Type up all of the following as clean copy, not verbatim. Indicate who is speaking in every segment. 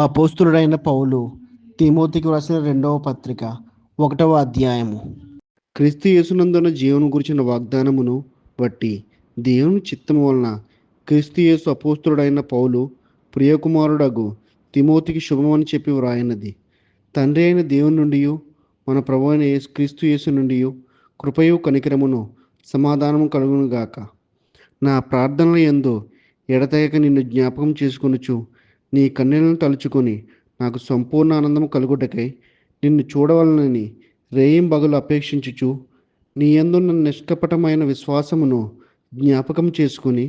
Speaker 1: అపోస్తులుడైన పౌలు తిమోతికి వ్రాసిన 2వ పత్రిక 1వ అధ్యాయము. క్రీస్తు యేసునందున్న జీవనం గురించిన వాగ్దానమును బట్టి దేవుని చిత్తము వలన క్రీస్తు యేసు అపోస్తులుడైన పౌలు ప్రియకుమారుడగు తిమోతికి శుభమని చెప్పి వ్రాయినది. తండ్రి అయిన దేవుని నుండి మన ప్రభు అయిన క్రీస్తు యేసు నుండి కృపయు కనికరమును సమాధానము కలుగునుగాక. నా ప్రార్థనల యందు ఎడతెగక నిన్ను జ్ఞాపకం చేసుకొనుచు నీ కన్నీళ్లను తలుచుకొని నాకు సంపూర్ణ ఆనందము కలుగుటకై నిన్ను చూడవలనని రేయింబగలు అపేక్షించుచు నీ యందున్న నిష్కపటమైన విశ్వాసమును జ్ఞాపకం చేసుకుని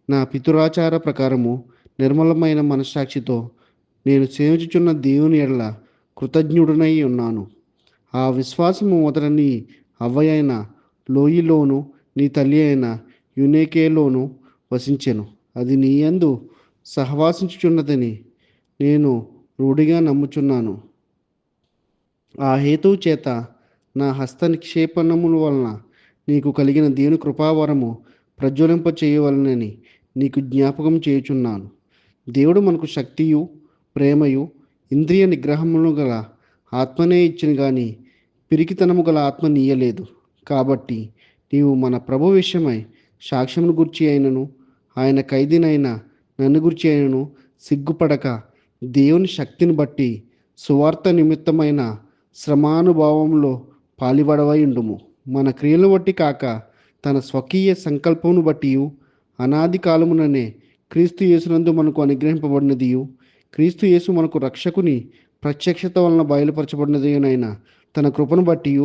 Speaker 1: నా పితురాచార ప్రకారము నిర్మలమైన మనస్సాక్షితో నేను సేవించుచున్న దేవుని ఎడల కృతజ్ఞుడనై ఉన్నాను. ఆ విశ్వాసము మొదట నీ అవ్వయైన లోయిలోను నీ తల్లి అయిన యునేకేలోను వసించెను. అది నీ యందు సహవాసించుచున్నదని నేను రూఢిగా నమ్ముచున్నాను. ఆ హేతువు చేత నా హస్త నిక్షేపణముల వలన నీకు కలిగిన దేవుని కృపావరము ప్రజ్వలింప చేయవలనని నీకు జ్ఞాపకం చేయుచున్నాను. దేవుడు మనకు శక్తియు ప్రేమయు ఇంద్రియ నిగ్రహమును గల ఆత్మనే ఇచ్చిన కానీ పిరికితనము గల ఆత్మ నీయలేదు. కాబట్టి నీవు మన ప్రభు విషయమై సాక్ష్యమును గూర్చి అయినను ఆయన ఖైదీనైన నన్ను గురించి అయినను సిగ్గుపడక దేవుని శక్తిని బట్టి సువార్త నిమిత్తమైన శ్రమానుభావంలో పాలిబడవై ఉండుము. మన క్రియలను బట్టి కాక తన స్వకీయ సంకల్పమును బట్టి అనాది కాలముననే క్రీస్తు యేసునందు మనకు అనుగ్రహింపబడినదియు క్రీస్తు యేసు మనకు రక్షకుని ప్రత్యక్షత వలన బయలుపరచబడినదినైన తన కృపను బట్టి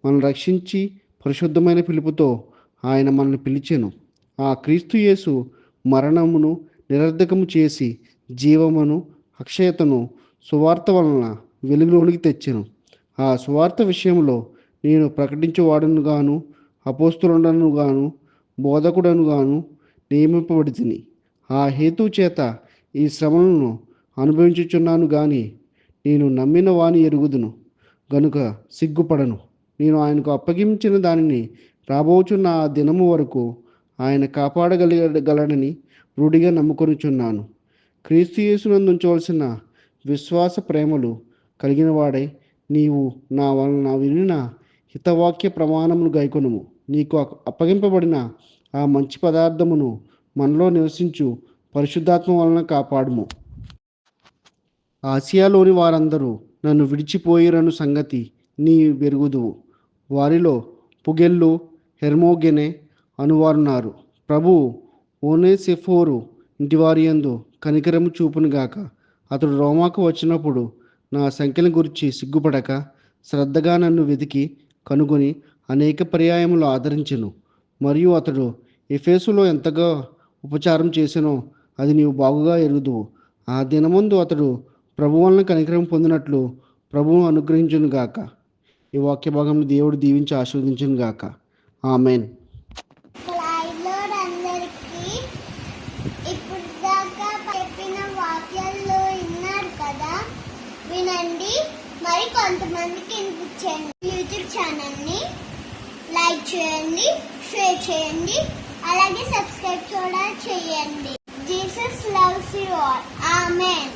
Speaker 1: మనం రక్షించి పరిశుద్ధమైన పిలుపుతో ఆయన మనల్ని పిలిచెను. ఆ క్రీస్తు యేసు మరణమును నిరర్ధకము చేసి జీవమును అక్షయతను సువార్త వలన వెలుగులోనికి తెచ్చెను. ఆ సువార్త విషయంలో నేను ప్రకటించువాడును గాను అపోస్తులుడను గాను బోధకుడను గాను నియమింపబడి తిని ఆ హేతు చేత ఈ శ్రమలను అనుభవించుచున్నాను గాని నేను నమ్మిన వాని ఎరుగుదును గనుక సిగ్గుపడను. నేను ఆయనకు అప్పగించిన దానిని రాబోచున్న ఆ దినము వరకు ఆయన కాపాడగలగలడని రూఢిగా నమ్ముకొనుచున్నాను. క్రీస్తు యేసునందు ఉంచవలసిన విశ్వాస ప్రేమలు కలిగిన వాడై నీవు నా వలన వినిన హితవాక్య ప్రమాణమును గైకొనుము. నీకు అప్పగింపబడిన ఆ మంచి పదార్థమును మనలో నివసించు పరిశుద్ధాత్మ వలన కాపాడుము. ఆసియాలోని వారందరూ నన్ను విడిచిపోయిరను సంగతి నీ వెరుగుదువు. వారిలో పుగెల్లు హెర్మోగెనే అనువారున్నారు. ప్రభు ఓనేసిఫోరు ఇంటివారి యందు కనికరము చూపునుగాక. అతడు రోమాకు వచ్చినప్పుడు నా సంఖ్యను గురించి సిగ్గుపడక శ్రద్ధగా నన్ను వెతికి కనుగొని అనేక పర్యాయములు ఆదరించెను. మరియు అతడు ఎఫెసులో ఎంతగా ఉపచారం చేసెనో అది నీవు బాగుగా ఎరుగుదువు. ఆ దినమందు అతడు ప్రభు వలన కనికరం పొందినట్లు ప్రభువు అనుగ్రహించునుగాక. ఈ వాక్య భాగంలో దేవుడు దీవించి ఆశీర్వదించునుగాక. ఆమెన్.
Speaker 2: ఇప్పుడు దాకా చెప్పిన వాక్యాల్లో విన్నారు కదా, వినండి మరి కొంతమందికి వినిపించండి. యూట్యూబ్ ఛానల్ని లైక్ చేయండి, షేర్ చేయండి, అలాగే సబ్స్క్రైబ్ కూడా చేయండి. Jesus loves you all. Amen.